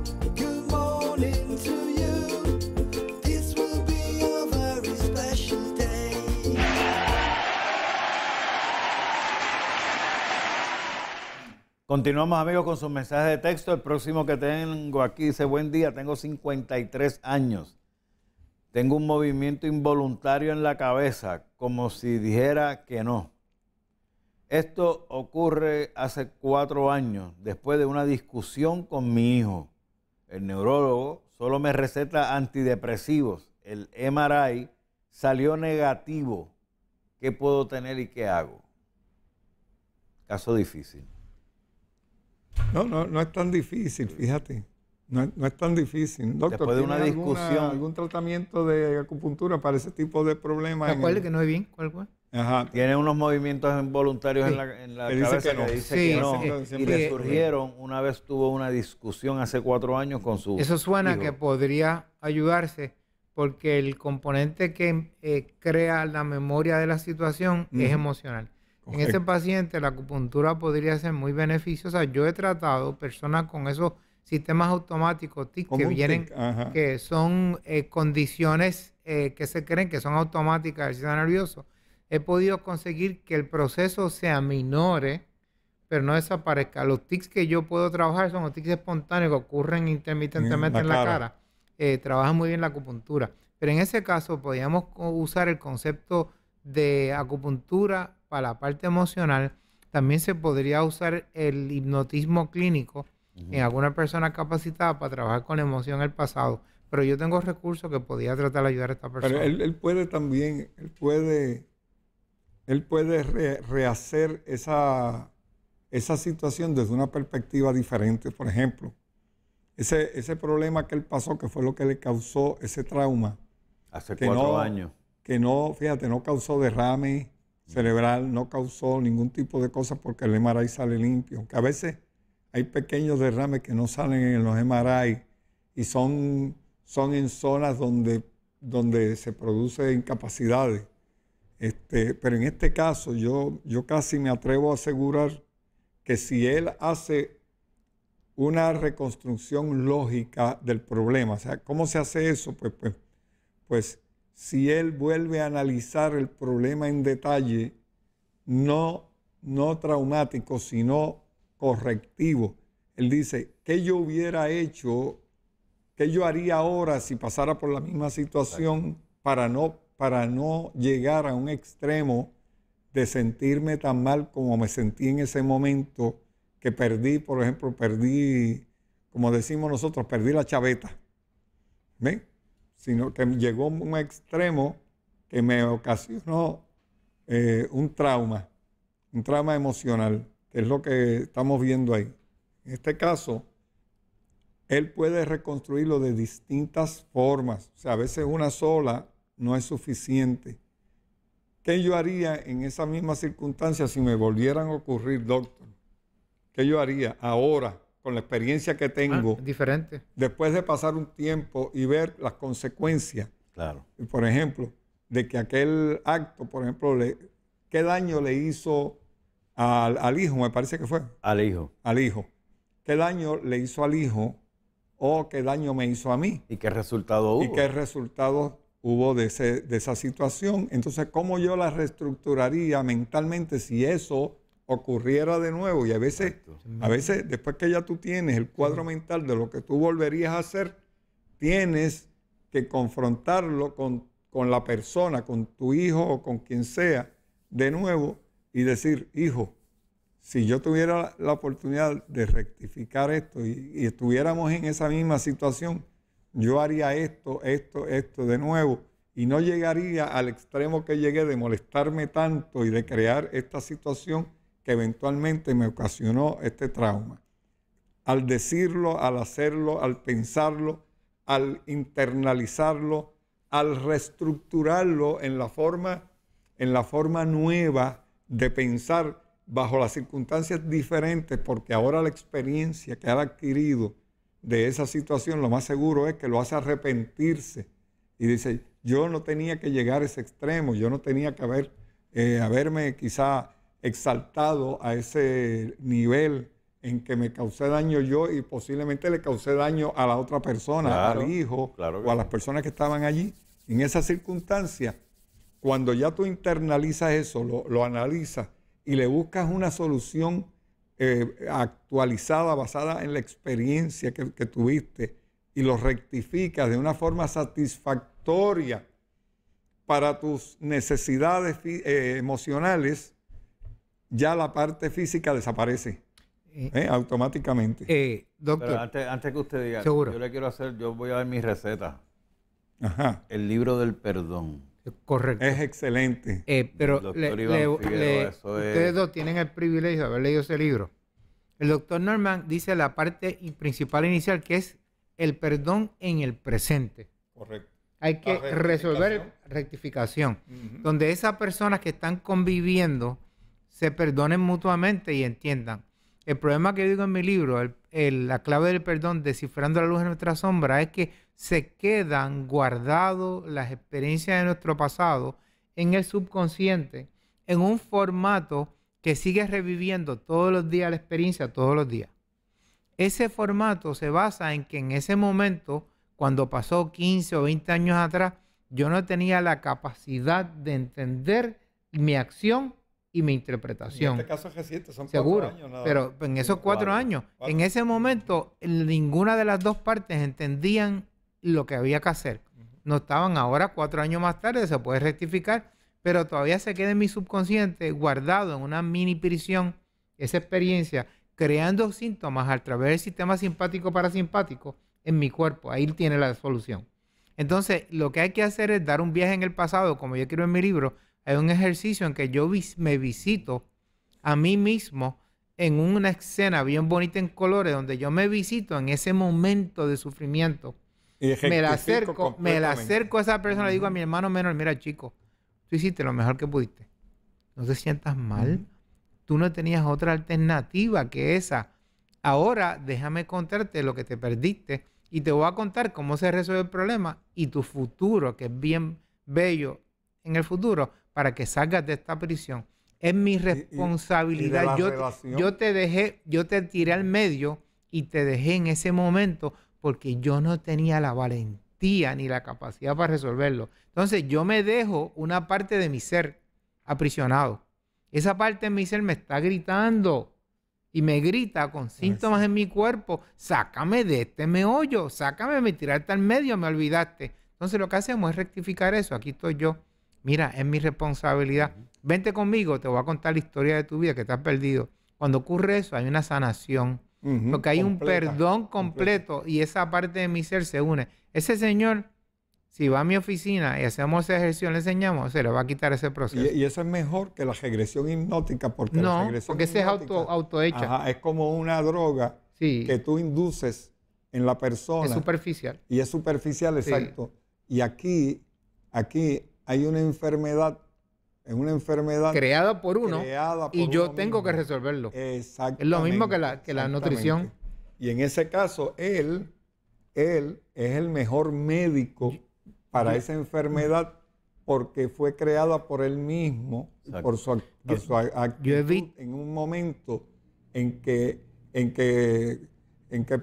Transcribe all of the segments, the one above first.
Good morning to you. This will be a very special day. Continuamos, amigos, con sus mensajes de texto. El próximo que tengo aquí dice: buen día, tengo 53 años. Tengo un movimiento involuntario en la cabeza, como si dijera que no. Esto ocurre hace 4 años, después de una discusión con mi hijo. El neurólogo solo me receta antidepresivos. El MRI salió negativo. ¿Qué puedo tener y qué hago? Caso difícil. No es tan difícil, fíjate. No es tan difícil. Doctor, Después de una ¿tiene discusión. algún tratamiento de acupuntura para ese tipo de problemas? Recuerde que no es bien. ¿Cuál fue? Ajá. Tiene unos movimientos involuntarios Sí. en la Que dice cabeza que no. que dice Sí, que no. sí, Y sí. le surgieron, una vez tuvo una discusión hace 4 años con su Eso suena hijo. que podría ayudarse porque el componente que crea la memoria de la situación es emocional. En ese Correcto. paciente la acupuntura podría ser muy beneficiosa. Yo he tratado personas con esos sistemas automáticos TIC que Como un vienen, tic, ajá. que son condiciones que se creen que son automáticas del sistema nervioso. He podido conseguir que el proceso se aminore, pero no desaparezca. Los tics que yo puedo trabajar son los tics espontáneos que ocurren intermitentemente en la cara. Trabaja muy bien la acupuntura. Pero en ese caso podríamos usar el concepto de acupuntura para la parte emocional. También se podría usar el hipnotismo clínico en alguna persona capacitada para trabajar con la emoción del pasado. Pero yo tengo recursos que podría tratar de ayudar a esta persona. Pero él puede también, él puede rehacer esa situación desde una perspectiva diferente. Por ejemplo, ese problema que él pasó, que fue lo que le causó ese trauma. Hace que 4 no- años. Que no, fíjate, no causó derrame cerebral, no causó ningún tipo de cosa porque el MRI sale limpio. Aunque a veces hay pequeños derrames que no salen en los MRI y son en zonas donde se producen incapacidades. Pero en este caso yo casi me atrevo a asegurar que si él hace una reconstrucción lógica del problema, o sea, ¿cómo se hace eso? Pues si él vuelve a analizar el problema en detalle, no traumático, sino correctivo. Él dice, ¿qué yo hubiera hecho? ¿Qué yo haría ahora si pasara por la misma situación para no llegar a un extremo de sentirme tan mal como me sentí en ese momento que perdí, por ejemplo, como decimos nosotros, perdí la chaveta? ¿Ven? Sino que llegó a un extremo que me ocasionó un trauma emocional, que es lo que estamos viendo ahí. En este caso, él puede reconstruirlo de distintas formas. O sea, a veces una sola no es suficiente. ¿Qué yo haría en esa misma circunstancia si me volvieran a ocurrir, doctor? ¿Qué yo haría ahora, con la experiencia que tengo, Es diferente. después de pasar un tiempo y ver las consecuencias? Claro. Por ejemplo, de que aquel acto, por ejemplo, ¿qué daño le hizo al hijo? Me parece que fue. Al hijo. Al hijo. ¿Qué daño le hizo al hijo o qué daño me hizo a mí? ¿Y qué resultado hubo? ¿Y qué resultados hubo de esa situación? Entonces, ¿cómo yo la reestructuraría mentalmente si eso ocurriera de nuevo? Y a veces, después que ya tú tienes el cuadro mental de lo que tú volverías a hacer, tienes que confrontarlo con la persona, con tu hijo o con quien sea, de nuevo, y decir, hijo, si yo tuviera la oportunidad de rectificar esto y estuviéramos en esa misma situación, yo haría esto de nuevo y no llegaría al extremo que llegué de molestarme tanto y de crear esta situación que eventualmente me ocasionó este trauma. Al decirlo, al hacerlo, al pensarlo, al internalizarlo, al reestructurarlo en la forma nueva de pensar bajo las circunstancias diferentes, porque ahora la experiencia que ha adquirido de esa situación, lo más seguro es que lo hace arrepentirse y dice, yo no tenía que llegar a ese extremo, yo no tenía que haberme quizá exaltado a ese nivel en que me causé daño yo y posiblemente le causé daño a la otra persona, Claro, al hijo claro que o a sí. las personas que estaban allí. En esa circunstancia, cuando ya tú internalizas eso, lo analizas y le buscas una solución actualizada, basada en la experiencia que tuviste y lo rectificas de una forma satisfactoria para tus necesidades emocionales, ya la parte física desaparece automáticamente. Pero Doctor, antes que usted diga, Seguro. yo voy a dar mi receta. Ajá. El libro del perdón. correcto. Es excelente. Pero Doctor Iván Figueroa, eso es- ustedes dos tienen el privilegio de haber leído ese libro. El doctor Norman dice la parte principal inicial, que es el perdón en el presente. Correcto. Hay que La resolver rectificación, donde esas personas que están conviviendo se perdonen mutuamente y entiendan. El problema que digo en mi libro, la clave del perdón, descifrando la luz en nuestra sombra, es que se quedan guardados las experiencias de nuestro pasado en el subconsciente, en un formato que sigue reviviendo todos los días la experiencia, todos los días. Ese formato se basa en que en ese momento, cuando pasó 15 o 20 años atrás, yo no tenía la capacidad de entender mi acción y mi interpretación. En este caso es reciente, son Seguro, 4 años. nada pero más. en esos 4 años, Cuatro. en ese momento, ninguna de las dos partes entendían lo que había que hacer. No estaban ahora, 4 años más tarde, se puede rectificar, pero todavía se queda en mi subconsciente guardado en una mini prisión esa experiencia, creando síntomas a través del sistema simpático parasimpático en mi cuerpo. Ahí tiene la solución. Entonces, lo que hay que hacer es dar un viaje en el pasado, como yo quiero en mi libro. Hay un ejercicio en que yo me visito a mí mismo en una escena bien bonita en colores, donde yo me visito en ese momento de sufrimiento. Y Me la rectifico acerco a esa persona, le digo a mi hermano menor, mira chico, tú hiciste lo mejor que pudiste. No te sientas mal. Tú no tenías otra alternativa que esa. Ahora déjame contarte lo que te perdiste y te voy a contar cómo se resuelve el problema y tu futuro, que es bien bello en el futuro, para que salgas de esta prisión. Es mi responsabilidad. y de la relación. Yo te tiré al medio y te dejé en ese momento porque yo no tenía la valentía ni la capacidad para resolverlo. Entonces yo me dejo una parte de mi ser aprisionado. Esa parte de mi ser me está gritando y me grita con síntomas en mi cuerpo. Sácame de este meollo, sácame, me tiraste al medio, me olvidaste. Entonces lo que hacemos es rectificar eso. Aquí estoy yo. Mira, es mi responsabilidad. Vente conmigo, te voy a contar la historia de tu vida que te has perdido. Cuando ocurre eso, hay una sanación. Porque hay un perdón completo y esa parte de mi ser se une. Ese señor, si va a mi oficina y hacemos ese ejercicio, le enseñamos, se le va a quitar ese proceso. Y eso es mejor que la regresión hipnótica, porque la No, regresión porque ese es hipnótica, autohecha. ajá, es como una droga Sí, que tú induces en la persona. es superficial. Y es superficial, Sí. exacto. Y aquí hay una enfermedad, es una enfermedad Creada por uno creada por y yo uno tengo que mismo. resolverlo. Exactamente. Es lo mismo que la exactamente. nutrición. Y en ese caso, él es el mejor médico para esa enfermedad porque fue creada por él mismo, Exacto. por su yo he actitud en un momento en que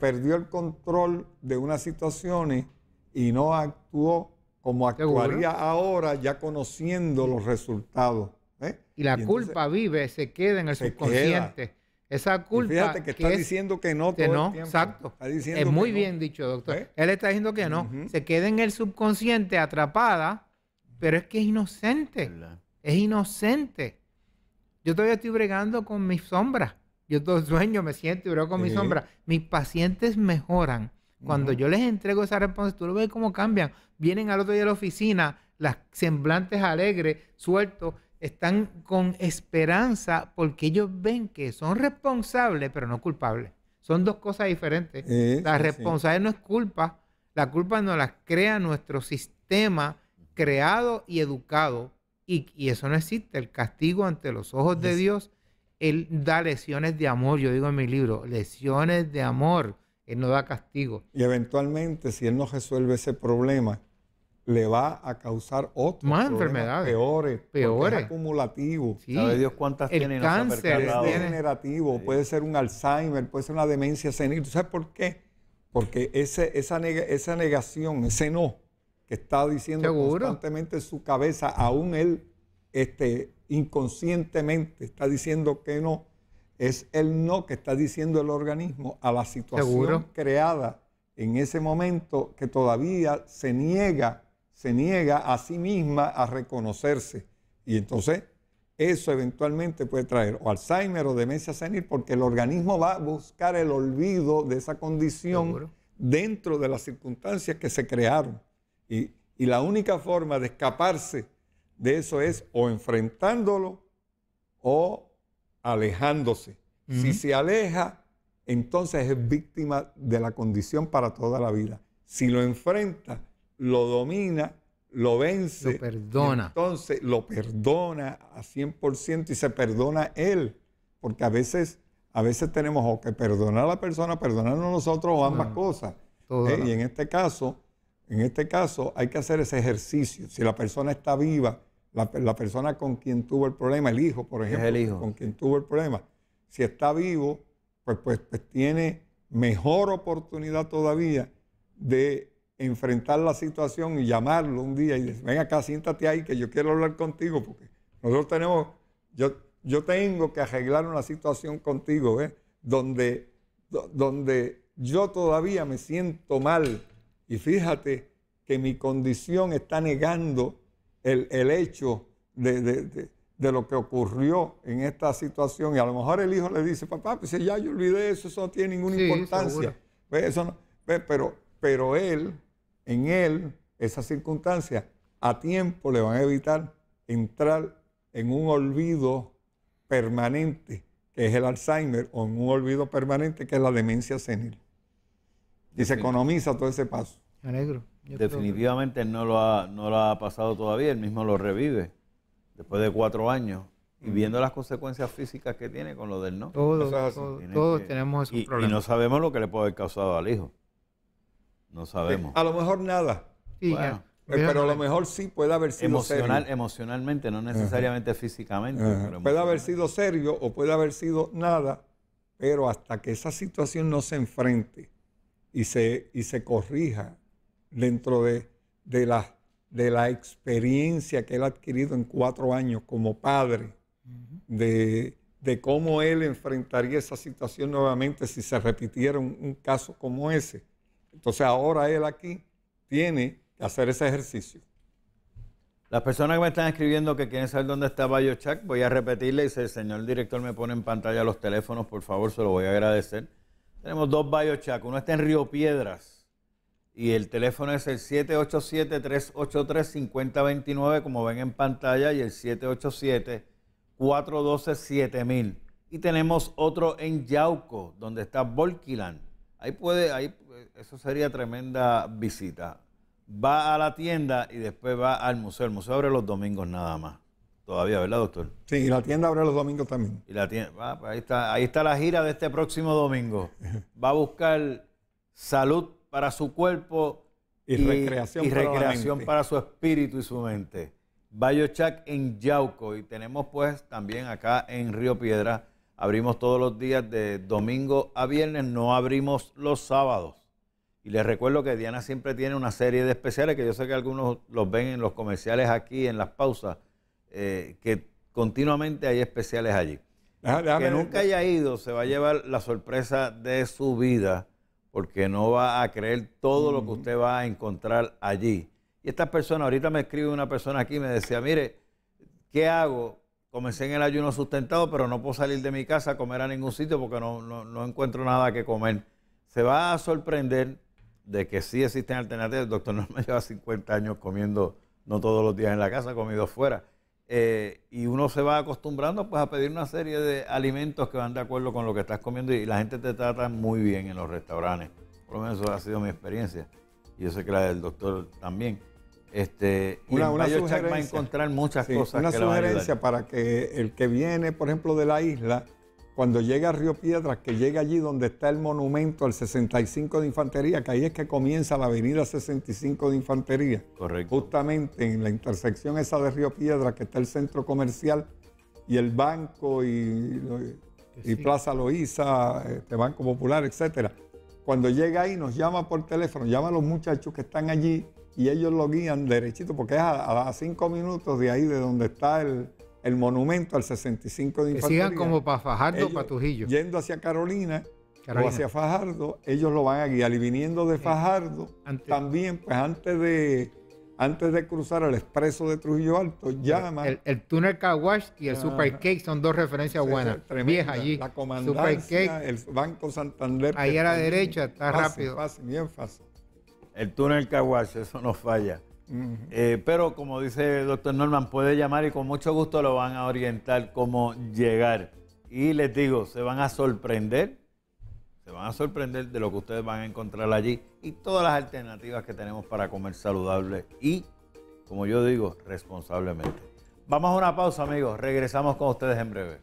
perdió el control de unas situaciones y no actuó como actuaría ahora ya conociendo los resultados. Y la entonces, culpa vive, se queda en el se subconsciente. Esa y culpa fíjate que está es diciendo que no que todo no, el tiempo. exacto. Está diciendo Es que muy no. bien dicho, doctor. ¿Eh? Él está diciendo que no. Ujú. Se queda en el subconsciente atrapada, pero es que es inocente. ¿Verdad? Es inocente. Yo todavía estoy bregando con mis sombras. Yo todo sueño, me siento y brego con mis Sí. sombras. Mis pacientes mejoran. Cuando yo les entrego esa responsabilidad, tú lo ves cómo cambian. Vienen al otro día a la oficina, las semblantes alegres, sueltos, están con esperanza porque ellos ven que son responsables, pero no culpables. Son dos cosas diferentes. La Sí, sí. responsabilidad no es culpa. La culpa nos la crea nuestro sistema creado y educado. Y eso no existe. El castigo ante los ojos de Dios, Él da lecciones de amor. Yo digo en mi libro, lecciones de amor. Él no da castigo. Y eventualmente, si él no resuelve ese problema, le va a causar otros Más problemas enfermedades. peores, porque Peores. es acumulativo. Sí. ¿Sabe Dios cuántas El tiene y no se ha cáncer Es percatado? tiene- degenerativo, puede ser un Alzheimer, puede ser una demencia senil. ¿Tú sabes por qué? Porque esa negación, ese no, que está diciendo Seguro. constantemente en su cabeza, aún él inconscientemente está diciendo que no, es el no que está diciendo el organismo a la situación Seguro. creada en ese momento, que todavía se niega a sí misma a reconocerse. Y entonces eso eventualmente puede traer o Alzheimer o demencia senil, porque el organismo va a buscar el olvido de esa condición Seguro. dentro de las circunstancias que se crearon. Y la única forma de escaparse de eso es o enfrentándolo o alejándose. Si se aleja, entonces es víctima de la condición para toda la vida. Si lo enfrenta, lo domina, lo vence, Lo perdona. y entonces lo perdona a 100% y se perdona él. Porque a veces tenemos o que perdonar a la persona, perdonarnos nosotros o ambas cosas. Todo. Y en este caso hay que hacer ese ejercicio. Si la persona está viva, la persona con quien tuvo el problema, el hijo, por ejemplo, el hijo. con quien tuvo el problema, si está vivo, pues tiene mejor oportunidad todavía de enfrentar la situación y llamarlo un día y decir, ven acá, siéntate ahí que yo quiero hablar contigo, porque nosotros tenemos, yo tengo que arreglar una situación contigo, ¿ves? Donde yo todavía me siento mal y fíjate que mi condición está negando el hecho de lo que ocurrió en esta situación. Y a lo mejor el hijo le dice, papá, pues ya yo olvidé eso, eso no tiene ninguna Sí, importancia. seguro. ¿Ves? Eso no, ¿ves? Pero en él, esas circunstancias, a tiempo le van a evitar entrar en un olvido permanente, que es el Alzheimer, o en un olvido permanente, que es la demencia senil. Y se economiza todo ese paso. Me alegro. Yo creo que- Definitivamente él no lo ha pasado todavía, él mismo lo revive después de 4 años y viendo las consecuencias físicas que tiene con lo del no. Todos, Eso es así. todos, Tiene todos que- tenemos esos y problemas. no sabemos lo que le puede haber causado al hijo. No sabemos. A lo mejor nada, Sí, Bueno, pero a lo mejor sí puede haber sido serio. Emocionalmente, no necesariamente físicamente. pero Puede haber emocionalmente. sido serio o puede haber sido nada, pero hasta que esa situación no se enfrente y se corrija dentro de la experiencia que él ha adquirido en 4 años como padre, de cómo él enfrentaría esa situación nuevamente si se repitiera un caso como ese. Entonces ahora él aquí tiene que hacer ese ejercicio. Las personas que me están escribiendo que quieren saber dónde está BioChac, voy a repetirle y si el señor director me pone en pantalla los teléfonos, por favor, se lo voy a agradecer. Tenemos 2 BioChac, uno está en Río Piedras y el teléfono es el 787-383-5029, como ven en pantalla, y el 787-412-7000. Y tenemos otro en Yauco, donde está Volquiland. Eso sería tremenda visita. Va a la tienda y después va al museo. El museo abre los domingos nada más. Todavía, ¿verdad, doctor? Sí, y la tienda abre los domingos también. Y la tienda, pues ahí está la gira de este próximo domingo. Va a buscar salud para su cuerpo Y recreación para la recreación mente. para su espíritu y su mente. BioChac en Yauco y tenemos pues también acá en Río Piedra. Abrimos todos los días de domingo a viernes, no abrimos los sábados. Y les recuerdo que Diana siempre tiene una serie de especiales que yo sé que algunos los ven en los comerciales aquí, en las pausas, que continuamente hay especiales allí. Que nunca haya ido se va a llevar la sorpresa de su vida porque no va a creer todo lo que usted va a encontrar allí. Y estas personas, ahorita me escribe una persona aquí y me decía, mire, ¿qué hago? Comencé en el ayuno sustentado, pero no puedo salir de mi casa a comer a ningún sitio porque no encuentro nada que comer. Se va a sorprender de que sí existen alternativas. El doctor Norman lleva 50 años comiendo, no todos los días en la casa, comido fuera. Y uno se va acostumbrando pues a pedir una serie de alimentos que van de acuerdo con lo que estás comiendo y la gente te trata muy bien en los restaurantes. Por lo menos eso ha sido mi experiencia. Y yo sé que la del doctor también. Y Una en BioChac va a sugerencia. encontrar muchas Sí, cosas una que le van a ayudar. sugerencia para que el que viene, por ejemplo, de la isla cuando llega a Río Piedras, que llega allí donde está el monumento al 65 de Infantería, que ahí es que comienza la avenida 65 de Infantería. Correcto. Justamente en la intersección esa de Río Piedras, que está el centro comercial y el banco y Sí. Plaza Loíza, Banco Popular, etcétera. Cuando llega ahí nos llama por teléfono, llama a los muchachos que están allí y ellos lo guían derechito, porque es a 5 minutos de ahí, de donde está el monumento al 65 de Que Infantería. sigan como para Fajardo o Ellos, para Trujillo. yendo hacia Carolina Carolina. o hacia Fajardo, ellos lo van a guiar. Y viniendo de Fajardo, también, pues antes de cruzar el expreso de Trujillo Alto, llama. El túnel Caguash y el Super Cake son dos referencias buenas. Tremenda. Viejas allí. La Super Comandancia, Cake. el Banco Santander. Ahí que a la está allí. derecha, está Fácil, rápido. Fácil, bien fácil. El túnel Caguache, eso no falla. Pero como dice el doctor Norman, puede llamar y con mucho gusto lo van a orientar cómo llegar. Y les digo, se van a sorprender de lo que ustedes van a encontrar allí y todas las alternativas que tenemos para comer saludable y, como yo digo, responsablemente. Vamos a una pausa, amigos. Regresamos con ustedes en breve.